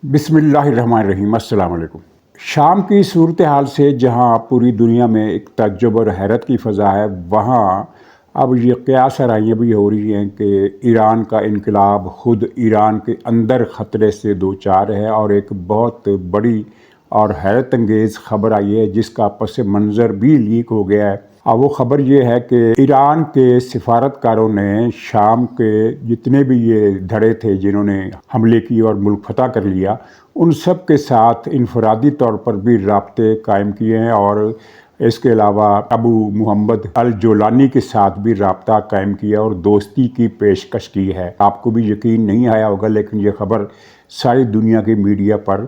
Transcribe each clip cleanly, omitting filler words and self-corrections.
بسم اللہ الرحمن الرحیم۔ السلام علیکم۔ شام کی صورتحال سے جہاں پوری دنیا میں ایک تعجب اور حیرت کی فضا ہے، وہاں اب یہ قیاس آرائیاں بھی ہو رہی ہیں کہ ایران کا انقلاب خود ایران کے اندر خطرے سے دوچار ہے، اور ایک بہت بڑی اور حیرت انگیز خبر آئی ہے جس کا پس منظر بھی لیک ہو گیا ہے۔ اور وہ خبر یہ ہے کہ ایران کے سفارتکاروں نے شام کے جتنے بھی یہ دھڑے تھے جنہوں نے حملے کی اور ملک فتح کر لیا، ان سب کے ساتھ انفرادی طور پر بھی رابطے قائم کیے ہیں، اور اس کے علاوہ ابو محمد الجولانی کے ساتھ بھی رابطہ قائم کیا اور دوستی کی پیشکش کی ہے۔ آپ کو بھی یقین نہیں آیا ہوگا، لیکن یہ خبر ساری دنیا کے میڈیا پر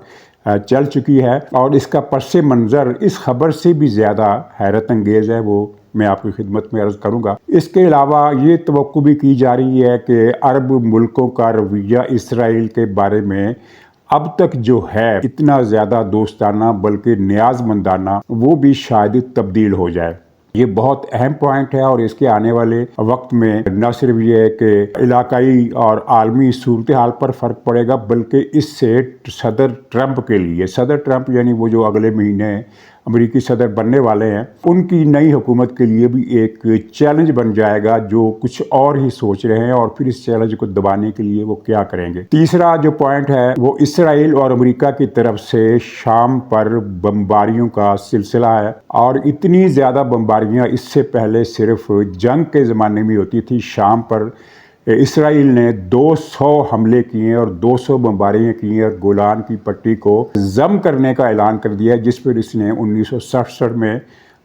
چل چکی ہے، اور اس کا پس منظر اس خبر سے بھی زیادہ حیرت انگیز ہے، وہ میں آپ کی خدمت میں عرض کروں گا۔ اس کے علاوہ یہ توقع بھی کی جا رہی ہے کہ عرب ملکوں کا رویہ اسرائیل کے بارے میں اب تک جو ہے اتنا زیادہ دوستانہ بلکہ نیاز مندانہ، وہ بھی شاید تبدیل ہو جائے۔ یہ بہت اہم پوائنٹ ہے، اور اس کے آنے والے وقت میں نہ صرف یہ ہے کہ علاقائی اور عالمی صورتحال پر فرق پڑے گا، بلکہ اس سے صدر ٹرمپ کے لیے، صدر ٹرمپ یعنی وہ جو اگلے مہینے امریکی صدر بننے والے ہیں، ان کی نئی حکومت کے لیے بھی ایک چیلنج بن جائے گا، جو کچھ اور ہی سوچ رہے ہیں، اور پھر اس چیلنج کو دبانے کے لیے وہ کیا کریں گے۔ تیسرا جو پوائنٹ ہے وہ اسرائیل اور امریکہ کی طرف سے شام پر بمباریوں کا سلسلہ ہے، اور اتنی زیادہ بمباریاں اس سے پہلے صرف جنگ کے زمانے میں ہوتی تھی۔ شام پر اسرائیل نے 200 حملے کیے اور 200 بمباریاں کی ہیں، اور گولان کی پٹی کو ضم کرنے کا اعلان کر دیا ہے، جس پر اس نے 1967 میں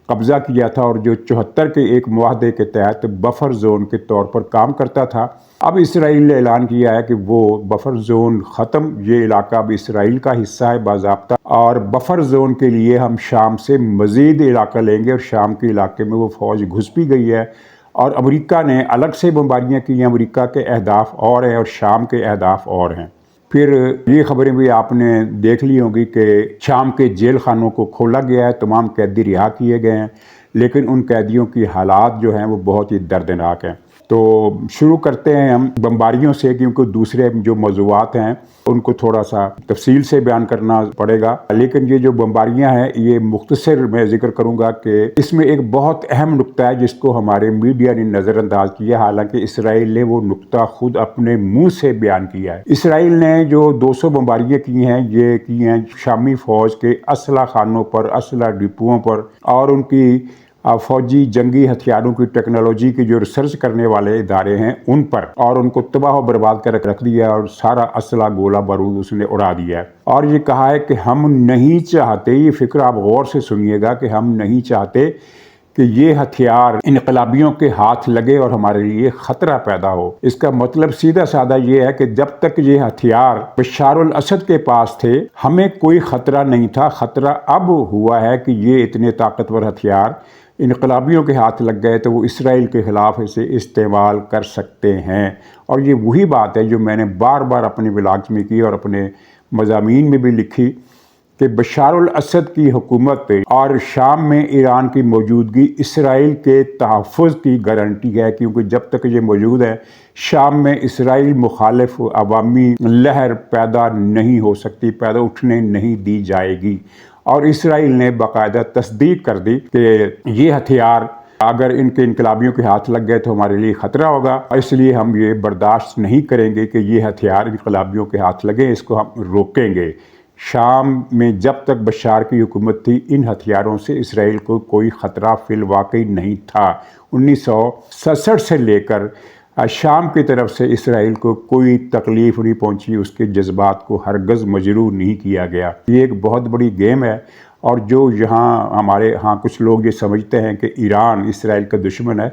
قبضہ کیا تھا، اور جو 74 کے ایک معاہدے کے تحت بفر زون کے طور پر کام کرتا تھا۔ اب اسرائیل نے اعلان کیا ہے کہ وہ بفر زون ختم، یہ علاقہ اب اسرائیل کا حصہ ہے باضابطہ، اور بفر زون کے لیے ہم شام سے مزید علاقہ لیں گے، اور شام کے علاقے میں وہ فوج گھس بھی گئی ہے، اور امریکہ نے الگ سے بمباریاں کی ہیں۔ امریکہ کے اہداف اور ہیں اور شام کے اہداف اور ہیں۔ پھر یہ خبریں بھی آپ نے دیکھ لی ہوں گی کہ شام کے جیل خانوں کو کھولا گیا ہے، تمام قیدی رہا کیے گئے ہیں، لیکن ان قیدیوں کی حالات جو ہیں وہ بہت ہی دردناک ہیں۔ تو شروع کرتے ہیں ہم بمباریوں سے، کیونکہ دوسرے جو موضوعات ہیں ان کو تھوڑا سا تفصیل سے بیان کرنا پڑے گا، لیکن یہ جو بمباریاں ہیں یہ مختصر میں ذکر کروں گا کہ اس میں ایک بہت اہم نقطہ ہے جس کو ہمارے میڈیا نے نظر انداز کیا، حالانکہ اسرائیل نے وہ نقطہ خود اپنے منہ سے بیان کیا ہے۔ اسرائیل نے جو 200 بمباریاں کی ہیں، یہ کی ہیں شامی فوج کے اسلحہ خانوں پر، اسلحہ ڈپوؤں پر، اور ان کی فوجی جنگی ہتھیاروں کی ٹیکنالوجی کی جو ریسرچ کرنے والے ادارے ہیں ان پر، اور ان کو تباہ و برباد کر رکھ دیا، اور سارا اسلحہ گولہ بارود اس نے اڑا دیا ہے۔ اور یہ کہا ہے کہ ہم نہیں چاہتے، یہ فکر آپ غور سے سنیے گا، کہ ہم نہیں چاہتے کہ یہ ہتھیار انقلابیوں کے ہاتھ لگے اور ہمارے لیے خطرہ پیدا ہو۔ اس کا مطلب سیدھا سادہ یہ ہے کہ جب تک یہ ہتھیار بشار الاسد کے پاس تھے ہمیں کوئی خطرہ نہیں تھا۔ خطرہ اب ہوا ہے کہ یہ اتنے طاقتور ہتھیار انقلابیوں کے ہاتھ لگ گئے تو وہ اسرائیل کے خلاف اسے استعمال کر سکتے ہیں۔ اور یہ وہی بات ہے جو میں نے بار بار اپنے بلاگز میں کی اور اپنے مضامین میں بھی لکھی، کہ بشار الاسد کی حکومت اور شام میں ایران کی موجودگی اسرائیل کے تحفظ کی گارنٹی ہے، کیونکہ جب تک یہ موجود ہے شام میں اسرائیل مخالف عوامی لہر پیدا نہیں ہو سکتی، پیدا اٹھنے نہیں دی جائے گی۔ اور اسرائیل نے باقاعدہ تصدیق کر دی کہ یہ ہتھیار اگر ان کے انقلابیوں کے ہاتھ لگ گئے تو ہمارے لیے خطرہ ہوگا، اس لیے ہم یہ برداشت نہیں کریں گے کہ یہ ہتھیار انقلابیوں کے ہاتھ لگے، اس کو ہم روکیں گے۔ شام میں جب تک بشار کی حکومت تھی ان ہتھیاروں سے اسرائیل کو کوئی خطرہ فی الواقع نہیں تھا۔ 1967 سے لے کر شام کی طرف سے اسرائیل کو کوئی تکلیف نہیں پہنچی، اس کے جذبات کو ہرگز مجروح نہیں کیا گیا۔ یہ ایک بہت بڑی گیم ہے، اور جو یہاں ہمارے ہاں کچھ لوگ یہ سمجھتے ہیں کہ ایران اسرائیل کا دشمن ہے،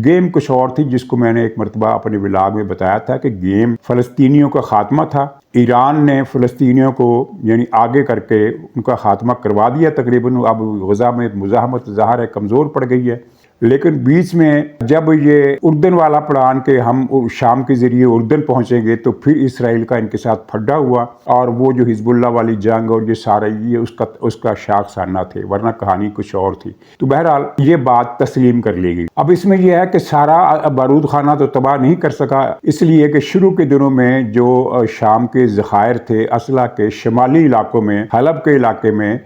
گیم کچھ اور تھی، جس کو میں نے ایک مرتبہ اپنے ولاگ میں بتایا تھا کہ گیم فلسطینیوں کا خاتمہ تھا۔ ایران نے فلسطینیوں کو یعنی آگے کر کے ان کا خاتمہ کروا دیا تقریباً۔ اب غزہ میں مزاحمت ظاہر ہے کمزور پڑ گئی ہے، لیکن بیچ میں جب یہ اردن والا پلان کہ ہم شام کے ذریعے اردن پہنچیں گے تو پھر اسرائیل کا ان کے ساتھ پھڈا ہوا، اور وہ جو حزب اللہ والی جنگ اور یہ سارا یہ اس کا شاخ سانہ تھے، ورنہ کہانی کچھ اور تھی۔ تو بہرحال یہ بات تسلیم کر لی گئی۔ اب اس میں یہ ہے کہ سارا بارود خانہ تو تباہ نہیں کر سکا، اس لیے کہ شروع کے دنوں میں جو شام کے ذخائر تھے اسلحہ کے شمالی علاقوں میں، حلب کے علاقے میں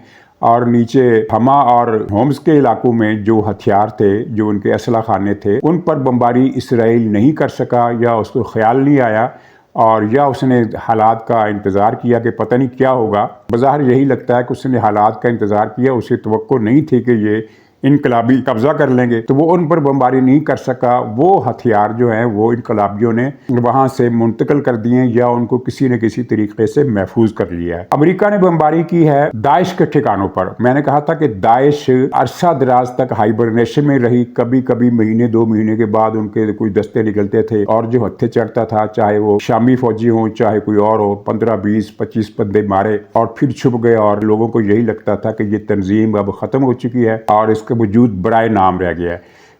اور نیچے حما اور ہومس کے علاقوں میں جو ہتھیار تھے، جو ان کے اسلحہ خانے تھے، ان پر بمباری اسرائیل نہیں کر سکا، یا اس کو خیال نہیں آیا، اور یا اس نے حالات کا انتظار کیا کہ پتہ نہیں کیا ہوگا۔ بظاہر یہی لگتا ہے کہ اس نے حالات کا انتظار کیا، اسے توقع نہیں تھی کہ یہ انقلابی قبضہ کر لیں گے، تو وہ ان پر بمباری نہیں کر سکا۔ وہ ہتھیار جو ہیں وہ انقلابیوں نے وہاں سے منتقل کر دیے، یا ان کو کسی نہ کسی طریقے سے محفوظ کر لیا ہے۔ امریکہ نے بمباری کی ہے داعش کے ٹھکانوں پر۔ میں نے کہا تھا کہ داعش عرصہ دراز تک ہائبرنیشن میں رہی، کبھی کبھی مہینے 2 مہینے کے بعد ان کے کچھ دستے نکلتے تھے، اور جو ہتھے چڑھتا تھا، چاہے وہ شامی فوجی ہوں چاہے کوئی اور ہو، 15 20 25 بندے مارے اور پھر چھپ گئے، اور لوگوں کو یہی لگتا تھا کہ یہ تنظیم اب ختم ہو چکی ہے اور اس کا وجود برائے نام رہ گیا ہے۔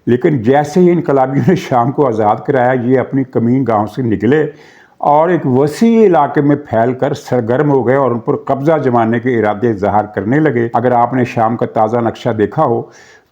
لیکن جیسے ہی انقلابیوں نے شام کو آزاد کرایا، یہ اپنی کمین گاہوں سے نکلے اور ایک وسیع علاقے میں پھیل کر سرگرم ہو گئے اور ان پر قبضہ جمانے کے ارادے ظاہر کرنے لگے۔ اگر آپ نے شام کا تازہ نقشہ دیکھا ہو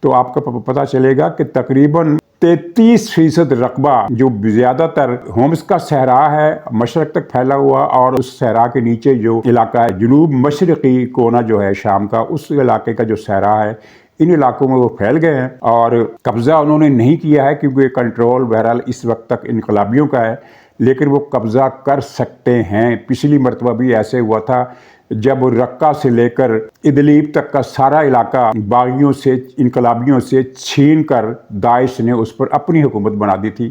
تو آپ کو پتہ چلے گا کہ تقریباً 33% رقبہ جو زیادہ تر ہومس کا صحرا ہے مشرق تک پھیلا ہوا، اور اس صحرا کے نیچے جو علاقہ ہے جنوب مشرقی کونا جو ہے شام کا، اس علاقے کا جو صحرا ہے، ان علاقوں میں وہ پھیل گئے ہیں، اور قبضہ انہوں نے نہیں کیا ہے کیونکہ کنٹرول بہرحال اس وقت تک انقلابیوں کا ہے، لیکن وہ قبضہ کر سکتے ہیں۔ پچھلی مرتبہ بھی ایسے ہوا تھا جب رقہ سے لے کر ادلیب تک کا سارا علاقہ باغیوں سے، انقلابیوں سے چھین کر داعش نے اس پر اپنی حکومت بنا دی تھی۔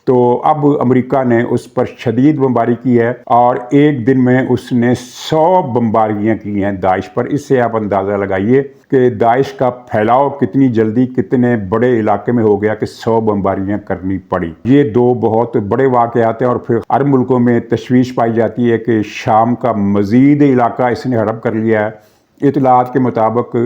تو اب امریکہ نے اس پر شدید بمباری کی ہے، اور ایک دن میں اس نے 100 بمباریاں کی ہیں داعش پر۔ اس سے آپ اندازہ لگائیے کہ داعش کا پھیلاؤ کتنی جلدی کتنے بڑے علاقے میں ہو گیا کہ 100 بمباریاں کرنی پڑی۔ یہ 2 بہت بڑے واقعات ہیں، اور پھر عرب ملکوں میں تشویش پائی جاتی ہے کہ شام کا مزید علاقہ اس نے ہڑپ کر لیا ہے۔ اطلاعات کے مطابق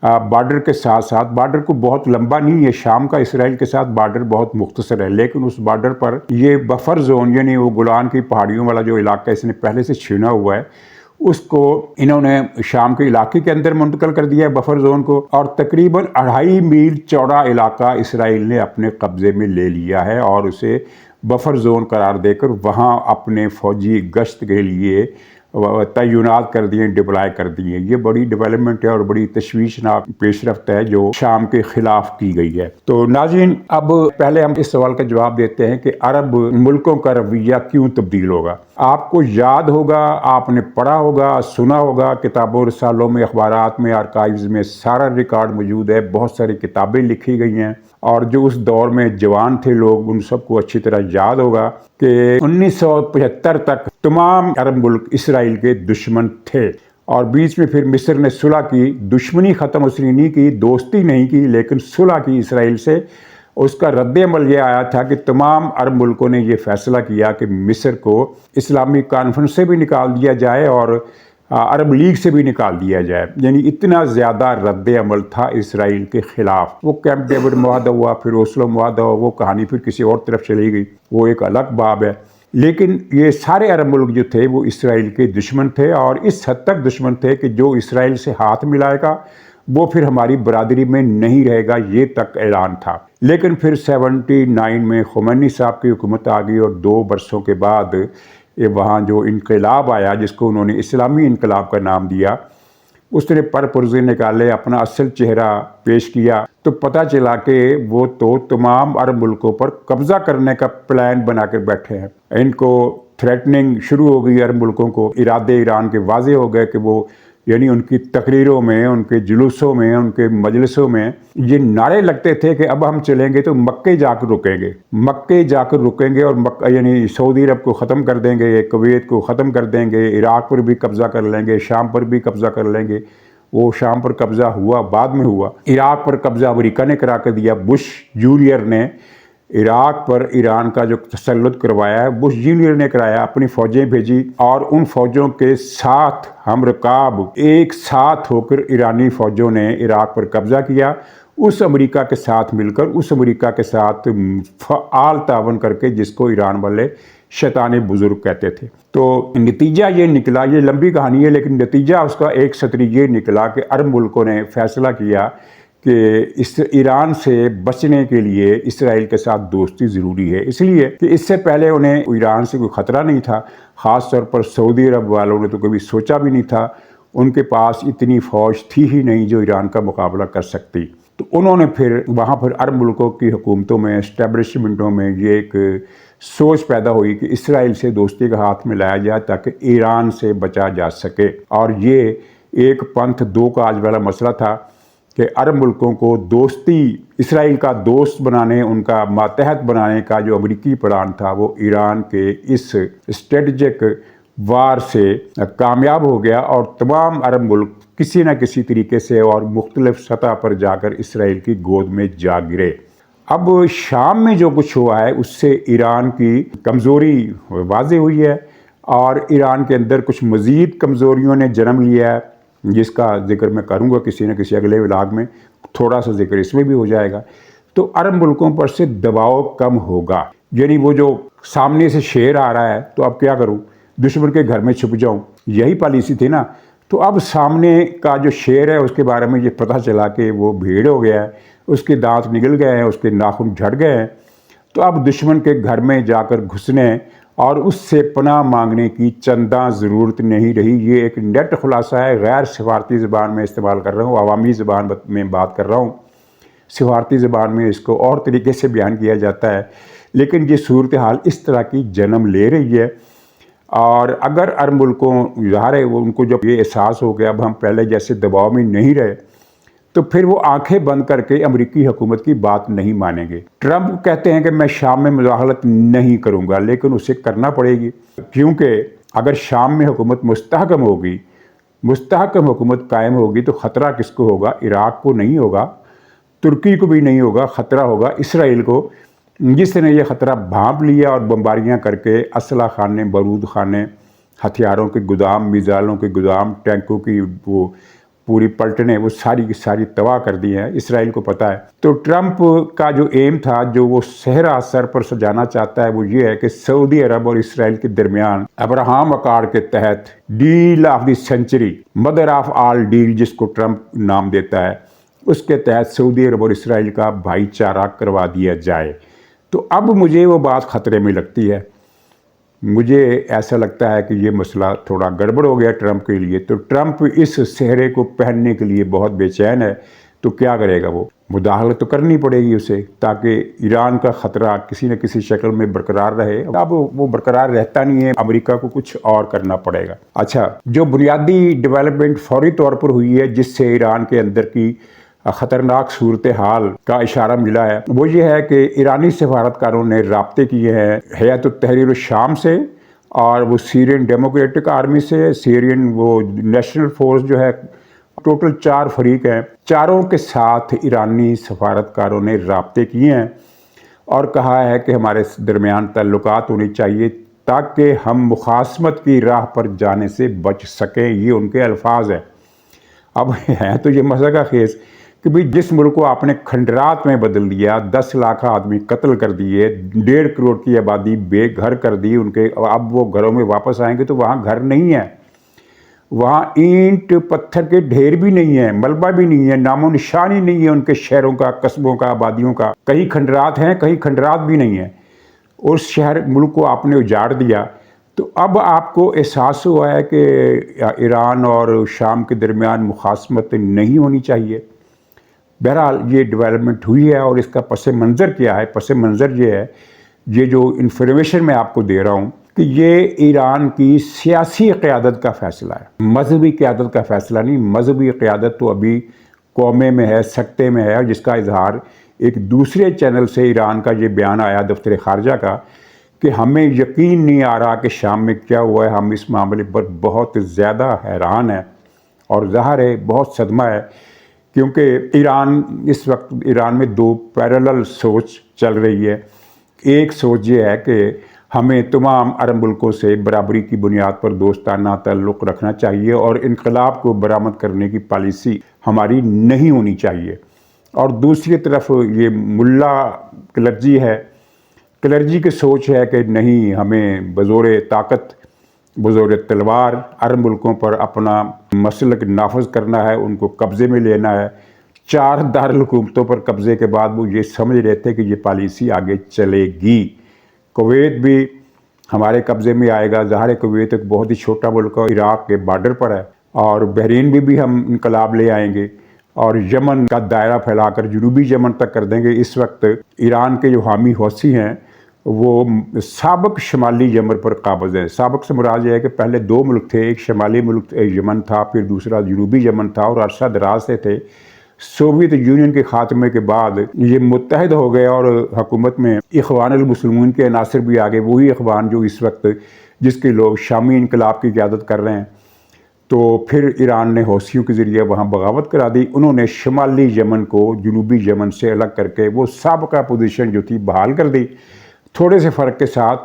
بارڈر کے ساتھ ساتھ، بارڈر کو بہت لمبا نہیں ہے شام کا، اسرائیل کے ساتھ بارڈر بہت مختصر ہے، لیکن اس بارڈر پر یہ بفر زون، یعنی وہ گولان کی پہاڑیوں والا جو علاقہ اس نے پہلے سے چھینا ہوا ہے، اس کو انہوں نے شام کے علاقے کے اندر منتقل کر دیا ہے، بفر زون کو، اور تقریباً 2.5 میل چوڑا علاقہ اسرائیل نے اپنے قبضے میں لے لیا ہے، اور اسے بفر زون قرار دے کر وہاں اپنے فوجی گشت کے لیے تعینات کر دیے، ڈپلائے کر دیے۔ یہ بڑی ڈیولپمنٹ ہے اور بڑی تشویشناک پیش رفت ہے جو شام کے خلاف کی گئی ہے۔ تو ناظرین، اب پہلے ہم اس سوال کا جواب دیتے ہیں کہ عرب ملکوں کا رویہ کیوں تبدیل ہوگا۔ آپ کو یاد ہوگا، آپ نے پڑھا ہوگا، سنا ہوگا، کتابوں رسالوں میں، اخبارات میں، آرکائیوز میں سارا ریکارڈ موجود ہے، بہت ساری کتابیں لکھی گئی ہیں، اور جو اس دور میں جوان تھے لوگ ان سب کو اچھی طرح یاد ہوگا کہ 1975 تک تمام عرب ملک اسرائیل کے دشمن تھے، اور بیچ میں پھر مصر نے صلح کی، دشمنی ختم اس نے نہیں کی، دوستی نہیں کی، لیکن صلح کی اسرائیل سے۔ اس کا رد عمل یہ آیا تھا کہ تمام عرب ملکوں نے یہ فیصلہ کیا کہ مصر کو اسلامی کانفرنس سے بھی نکال دیا جائے اور عرب لیگ سے بھی نکال دیا جائے۔ یعنی اتنا زیادہ رد عمل تھا اسرائیل کے خلاف۔ وہ کیمپ ڈیوڈ معاہدہ ہوا، پھر اوسلو معاہدہ ہوا، وہ کہانی پھر کسی اور طرف چلی گئی، وہ ایک الگ باب ہے۔ لیکن یہ سارے عرب ملک جو تھے وہ اسرائیل کے دشمن تھے، اور اس حد تک دشمن تھے کہ جو اسرائیل سے ہاتھ ملائے گا وہ پھر ہماری برادری میں نہیں رہے گا، یہ تک اعلان تھا۔ لیکن پھر 79 میں خمینی صاحب کی حکومت آ گئی، اور 2 برسوں کے بعد وہاں جو انقلاب آیا جس کو انہوں نے اسلامی انقلاب کا نام دیا، اس نے پرزے نکالے، اپنا اصل چہرہ پیش کیا، تو پتہ چلا کہ وہ تو تمام عرب ملکوں پر قبضہ کرنے کا پلان بنا کر بیٹھے ہیں۔ ان کو تھریٹننگ شروع ہو گئی، عرب ملکوں کو ارادے ایران کے واضح ہو گئے کہ وہ، یعنی ان کی تقریروں میں، ان کے جلوسوں میں، ان کے مجلسوں میں یہ نعرے لگتے تھے کہ اب ہم چلیں گے تو مکے جا کر رکیں گے، مکے جا کر رکیں گے، اور یعنی سعودی عرب کو ختم کر دیں گے، کویت کو ختم کر دیں گے، عراق پر بھی قبضہ کر لیں گے، شام پر بھی قبضہ کر لیں گے۔ وہ شام پر قبضہ ہوا، بعد میں ہوا۔ عراق پر قبضہ امریکہ نے کرا کے دیا، بش جونیئر نے عراق پر ایران کا جو تسلط کروایا ہے بش جونیئر نے کرایا، اپنی فوجیں بھیجی، اور ان فوجوں کے ساتھ ہم رکاب ایک ساتھ ہو کر ایرانی فوجوں نے عراق پر قبضہ کیا۔ اس امریکہ کے ساتھ مل کر، اس امریکہ کے ساتھ فعال تعاون کر کے، جس کو ایران والے شیطان بزرگ کہتے تھے۔ تو نتیجہ یہ نکلا، یہ لمبی کہانی ہے لیکن نتیجہ اس کا ایک سطری یہ نکلا کہ عرب ملکوں نے فیصلہ کیا کہ ایران سے بچنے کے لیے اسرائیل کے ساتھ دوستی ضروری ہے، اس لیے کہ اس سے پہلے انہیں ایران سے کوئی خطرہ نہیں تھا، خاص طور پر سعودی عرب والوں نے تو کبھی سوچا بھی نہیں تھا، ان کے پاس اتنی فوج تھی ہی نہیں جو ایران کا مقابلہ کر سکتی۔ تو انہوں نے پھر وہاں پر عرب ملکوں کی حکومتوں میں، اسٹیبلشمنٹوں میں یہ ایک سوچ پیدا ہوئی کہ اسرائیل سے دوستی کا ہاتھ ملایا جائے تاکہ ایران سے بچا جا سکے، اور یہ ایک پنتھ دو کاج والا مسئلہ تھا کہ عرب ملکوں کو دوستی، اسرائیل کا دوست بنانے، ان کا ماتحت بنانے کا جو امریکی پلان تھا وہ ایران کے اس اسٹریٹجک وار سے کامیاب ہو گیا، اور تمام عرب ملک کسی نہ کسی طریقے سے اور مختلف سطح پر جا کر اسرائیل کی گود میں جا گرے۔ اب شام میں جو کچھ ہوا ہے اس سے ایران کی کمزوری واضح ہوئی ہے، اور ایران کے اندر کچھ مزید کمزوریوں نے جنم لیا ہے، جس کا ذکر میں کروں گا کسی نہ کسی اگلے ولاگ میں، تھوڑا سا ذکر اس میں بھی ہو جائے گا۔ تو عرب ملکوں پر سے دباؤ کم ہوگا، یعنی وہ جو سامنے سے شیر آ رہا ہے تو اب کیا کروں، دشمن کے گھر میں چھپ جاؤں، یہی پالیسی تھی نا۔ تو اب سامنے کا جو شیر ہے اس کے بارے میں یہ پتہ چلا کہ وہ بھیڑ ہو گیا ہے، اس کے دانت نکل گئے ہیں، اس کے ناخن جھڑ گئے ہیں، تو اب دشمن کے گھر میں جا کر گھسنے اور اس سے پناہ مانگنے کی چنداں ضرورت نہیں رہی۔ یہ ایک نیٹ خلاصہ ہے، غیر سفارتی زبان میں استعمال کر رہا ہوں، عوامی زبان میں بات کر رہا ہوں، سفارتی زبان میں اس کو اور طریقے سے بیان کیا جاتا ہے، لیکن یہ صورتحال اس طرح کی جنم لے رہی ہے۔ اور اگر عرب ملکوں، ظاہر ہے وہ ان کو جب یہ احساس ہو گیا اب ہم پہلے جیسے دباؤ میں نہیں رہے، تو پھر وہ آنکھیں بند کر کے امریکی حکومت کی بات نہیں مانیں گے۔ ٹرمپ کہتے ہیں کہ میں شام میں مداخلت نہیں کروں گا، لیکن اسے کرنا پڑے گی، کیونکہ اگر شام میں حکومت مستحکم ہوگی، مستحکم حکومت قائم ہوگی تو خطرہ کس کو ہوگا؟ عراق کو نہیں ہوگا، ترکی کو بھی نہیں ہوگا، خطرہ ہوگا اسرائیل کو، جس نے یہ خطرہ بھانپ لیا اور بمباریاں کر کے اسلحہ خانے، بارود خانے، ہتھیاروں کے گودام، میزائلوں کے گودام، ٹینکوں کی وہ پوری پلٹنیں، وہ ساری کی ساری تباہ کر دی ہیں، اسرائیل کو پتہ ہے۔ تو ٹرمپ کا جو ایم تھا، جو وہ صحرا سر پر سجانا چاہتا ہے، وہ یہ ہے کہ سعودی عرب اور اسرائیل کے درمیان ابراہم اکارڈ کے تحت deal of the century, mother of all deal جس کو ٹرمپ نام دیتا ہے، اس کے تحت سعودی عرب اور اسرائیل کا بھائی چارہ کروا دیا جائے۔ تو اب مجھے وہ بات خطرے میں لگتی ہے، مجھے ایسا لگتا ہے کہ یہ مسئلہ تھوڑا گڑبڑ ہو گیا ٹرمپ کے لیے۔ تو ٹرمپ اس صحرے کو پہننے کے لیے بہت بے چین ہے، تو کیا کرے گا؟ وہ مداخلت تو کرنی پڑے گی اسے، تاکہ ایران کا خطرہ کسی نہ کسی شکل میں برقرار رہے۔ اب وہ برقرار رہتا نہیں ہے، امریکہ کو کچھ اور کرنا پڑے گا۔ اچھا، جو بنیادی ڈیولپمنٹ فوری طور پر ہوئی ہے جس سے ایران کے اندر کی خطرناک صورتحال کا اشارہ ملا ہے، وہ یہ ہے کہ ایرانی سفارتکاروں نے رابطے کیے ہیں ہیئت التحریر الشام سے، اور وہ سیرین ڈیموکریٹک آرمی سے، سیرین وہ نیشنل فورس جو ہے، ٹوٹل 4 فریق ہیں، چاروں کے ساتھ ایرانی سفارتکاروں نے رابطے کیے ہیں اور کہا ہے کہ ہمارے درمیان تعلقات ہونے چاہیے تاکہ ہم مخاصمت کی راہ پر جانے سے بچ سکیں، یہ ان کے الفاظ ہیں۔ اب ہے تو یہ مضحکہ خیز کہ بھی جس ملک کو آپ نے کھنڈرات میں بدل دیا، 10 لاکھ آدمی قتل کر دیے، 1.5 کروڑ کی آبادی بے گھر کر دی ان کے، اب وہ گھروں میں واپس آئیں گے تو وہاں گھر نہیں ہے، وہاں اینٹ پتھر کے ڈھیر بھی نہیں ہے، ملبہ بھی نہیں ہے، نام و نشان ہی نہیں ہے ان کے شہروں کا، قصبوں کا، آبادیوں کا۔ کہیں کھنڈرات ہیں، کہیں کھنڈرات بھی نہیں ہے، اس شہر ملک کو آپ نے اجاڑ دیا۔ تو اب آپ کو احساس ہوا ہے کہ ایران اور شام کے درمیان مخاصمت نہیں ہونی چاہیے۔ بہرحال یہ ڈیولپمنٹ ہوئی ہے، اور اس کا پس منظر کیا ہے؟ پس منظر یہ ہے، یہ جو انفارمیشن میں آپ کو دے رہا ہوں، کہ یہ ایران کی سیاسی قیادت کا فیصلہ ہے، مذہبی قیادت کا فیصلہ نہیں۔ مذہبی قیادت تو ابھی قومے میں ہے، سکتے میں ہے، جس کا اظہار ایک دوسرے چینل سے ایران کا یہ بیان آیا دفتر خارجہ کا کہ ہمیں یقین نہیں آ رہا کہ شام میں کیا ہوا ہے، ہم اس معاملے پر بہت زیادہ حیران ہیں، اور ظاہر ہے بہت صدمہ ہے، کیونکہ اس وقت ایران میں 2 پیرالل سوچ چل رہی ہے۔ ایک سوچ یہ ہے کہ ہمیں تمام عرب ملکوں سے برابری کی بنیاد پر دوستانہ تعلق رکھنا چاہیے، اور انقلاب کو برآمد کرنے کی پالیسی ہماری نہیں ہونی چاہیے۔ اور دوسری طرف یہ ملا کلرجی ہے، کلرجی کی سوچ ہے کہ نہیں، ہمیں بزور طاقت بزور تلوار عرب ملکوں پر اپنا مسلک نافذ کرنا ہے، ان کو قبضے میں لینا ہے۔ 4 دارالحکومتوں پر قبضے کے بعد وہ یہ سمجھ رہے تھے کہ یہ پالیسی آگے چلے گی۔ کویت بھی ہمارے قبضے میں آئے گا، ظاہر کویت ایک بہت ہی چھوٹا ملک ہے، عراق کے بارڈر پر ہے، اور بحرین بھی ہم انقلاب لے آئیں گے، اور یمن کا دائرہ پھیلا کر جنوبی یمن تک کر دیں گے۔ اس وقت ایران کے جو حامی حوثی ہیں وہ سابق شمالی یمن پر قابض ہیں۔ سابق سے مراد یہ ہے کہ پہلے 2 ملک تھے، ایک شمالی ملک یمن تھا، پھر دوسرا جنوبی یمن تھا، اور عرصہ دراز سے تھے۔ سوویت یونین کے خاتمے کے بعد یہ متحد ہو گئے، اور حکومت میں اخوان المسلمین کے عناصر بھی آگے، وہی اخوان جو اس وقت جس کے لوگ شامی انقلاب کی قیادت کر رہے ہیں۔ تو پھر ایران نے حوثیوں کے ذریعے وہاں بغاوت کرا دی، انہوں نے شمالی یمن کو جنوبی یمن سے الگ کر کے وہ سابقہ پوزیشن جو تھی بحال کر دی، تھوڑے سے فرق کے ساتھ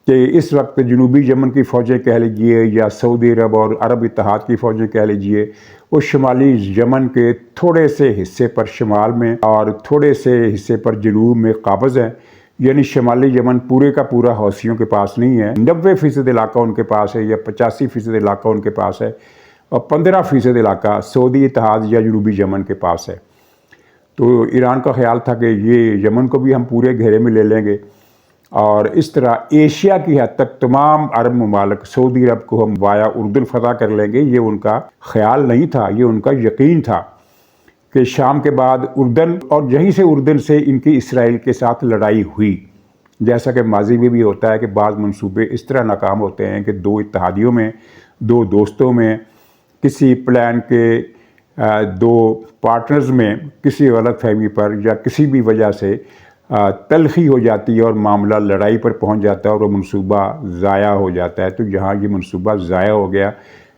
کہ اس وقت جنوبی یمن کی فوجیں کہہ لیجیے یا سعودی عرب اور عرب اتحاد کی فوجیں کہہ لیجیے، وہ شمالی یمن کے تھوڑے سے حصے پر شمال میں اور تھوڑے سے حصے پر جنوب میں قابض ہیں۔ یعنی شمالی یمن پورے کا پورا حوثیوں کے پاس نہیں ہے، 90% علاقہ ان کے پاس ہے یا 85% علاقہ ان کے پاس ہے، اور 15% علاقہ سعودی اتحاد یا جنوبی یمن کے پاس ہے۔ تو ایران کا خیال تھا کہ یہ یمن کو بھی ہم پورے گھیرے میں لے لیں گے، اور اس طرح ایشیا کی حد تک تمام عرب ممالک، سعودی عرب کو ہم وایا اردن فتح کر لیں گے۔ یہ ان کا خیال نہیں تھا، یہ ان کا یقین تھا کہ شام کے بعد اردن، اور یہیں سے اردن سے ان کی اسرائیل کے ساتھ لڑائی ہوئی، جیسا کہ ماضی میں بھی ہوتا ہے کہ بعض منصوبے اس طرح ناکام ہوتے ہیں کہ 2 اتحادیوں میں، 2 دوستوں میں، کسی پلان کے 2 پارٹنرز میں کسی غلط فہمی پر یا کسی بھی وجہ سے تلخی ہو جاتی ہے اور معاملہ لڑائی پر پہنچ جاتا ہے اور وہ منصوبہ ضائع ہو جاتا ہے۔ تو یہاں یہ منصوبہ ضائع ہو گیا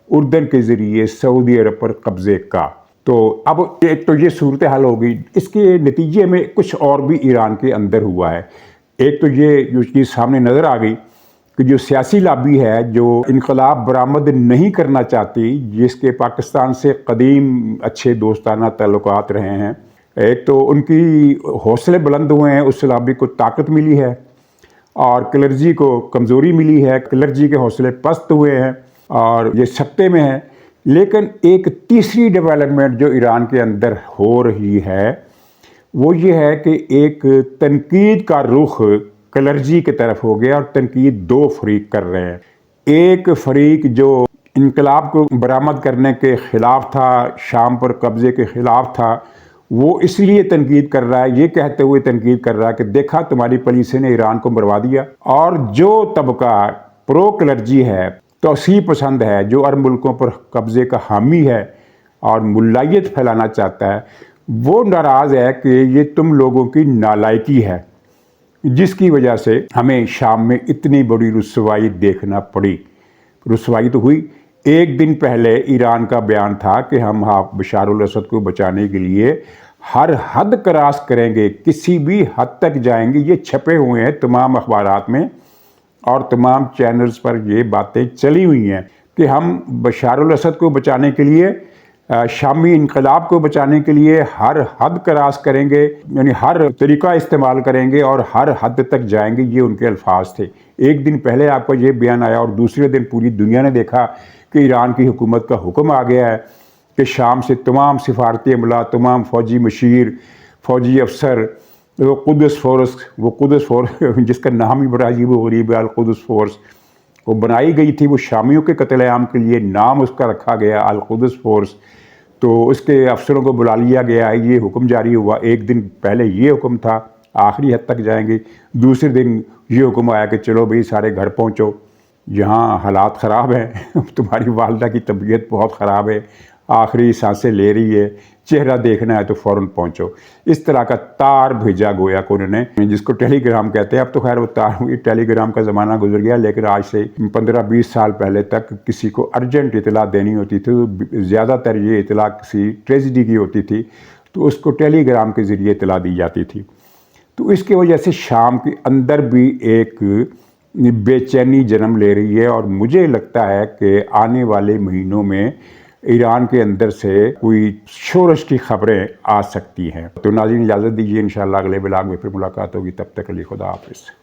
اردن کے ذریعے سعودی عرب پر قبضے کا۔ تو اب ایک تو یہ صورتحال ہو گئی، اس کے نتیجے میں کچھ اور بھی ایران کے اندر ہوا ہے۔ ایک تو یہ جو چیز سامنے نظر آ گئی کہ جو سیاسی لابی ہے جو انقلاب برآمد نہیں کرنا چاہتی، جس کے پاکستان سے قدیم اچھے دوستانہ تعلقات رہے ہیں، ایک تو ان کی حوصلے بلند ہوئے ہیں، اس لابی کو طاقت ملی ہے، اور کلرجی کو کمزوری ملی ہے، کلرجی کے حوصلے پست ہوئے ہیں اور یہ سکتے میں ہیں۔ لیکن ایک تیسری ڈیولپمنٹ جو ایران کے اندر ہو رہی ہے وہ یہ ہے کہ ایک تنقید کا رخ کلرجی کی طرف ہو گیا، اور تنقید 2 فریق کر رہے ہیں۔ ایک فریق جو انقلاب کو برآمد کرنے کے خلاف تھا، شام پر قبضے کے خلاف تھا، وہ اس لیے تنقید کر رہا ہے، یہ کہتے ہوئے تنقید کر رہا ہے کہ دیکھا تمہاری پالیسی نے ایران کو مروا دیا۔ اور جو طبقہ پرو کلرجی ہے، توسیع پسند ہے، جو عرب ملکوں پر قبضے کا حامی ہے اور ملائیت پھیلانا چاہتا ہے، وہ ناراض ہے کہ یہ تم لوگوں کی نالائکی ہے، جس کی وجہ سے ہمیں شام میں اتنی بڑی رسوائی دیکھنا پڑی۔ رسوائی تو ہوئی، ایک دن پہلے ایران کا بیان تھا کہ ہم بشار الاسد کو بچانے کے لیے ہر حد کراس کریں گے، کسی بھی حد تک جائیں گے۔ یہ چھپے ہوئے ہیں تمام اخبارات میں اور تمام چینلز پر یہ باتیں چلی ہوئی ہیں کہ ہم بشار الاسد کو بچانے کے لیے، شامی انقلاب کو بچانے کے لیے ہر حد کراس کریں گے، یعنی ہر طریقہ استعمال کریں گے اور ہر حد تک جائیں گے، یہ ان کے الفاظ تھے۔ ایک دن پہلے آپ کو یہ بیان آیا اور دوسرے دن پوری دنیا نے دیکھا کہ ایران کی حکومت کا حکم آ گیا ہے کہ شام سے تمام سفارتی عملہ، تمام فوجی مشیر، فوجی افسر، وہ قدس فورس جس کا نام ہی بڑا عجیب و غریب ہے، القدس فورس، وہ بنائی گئی تھی، وہ شامیوں کے قتل عام کے لیے نام اس کا رکھا گیا القدس فورس۔ تو اس کے افسروں کو بلا لیا گیا ہے، یہ حکم جاری ہوا۔ ایک دن پہلے یہ حکم تھا آخری حد تک جائیں گے، دوسرے دن یہ حکم آیا کہ چلو بھئی سارے گھر پہنچو، یہاں حالات خراب ہیں، تمہاری والدہ کی طبیعت بہت خراب ہے، آخری سانسیں لے رہی ہے، چہرہ دیکھنا ہے تو فوراً پہنچو۔ اس طرح کا تار بھیجا گویا کہ انہوں نے، جس کو ٹیلی گرام کہتے ہیں۔ اب تو خیر وہ ٹیلی گرام کا زمانہ گزر گیا، لیکن آج سے 15-20 سال پہلے تک کسی کو ارجنٹ اطلاع دینی ہوتی تھی، زیادہ تر یہ اطلاع کسی ٹریجڈی کی ہوتی تھی تو اس کو ٹیلی گرام کے ذریعے اطلاع دی جاتی تھی۔ تو اس کی وجہ سے شام کے اندر بھی ایک بے چینی جنم لے رہی ہے، اور مجھے لگتا ہے کہ آنے والے مہینوں میں ایران کے اندر سے کوئی شورش کی خبریں آ سکتی ہیں۔ تو ناظرین اجازت دیجیے، انشاءاللہ اگلے بلاگ میں پھر ملاقات ہوگی، تب تک کے لیے خدا حافظ۔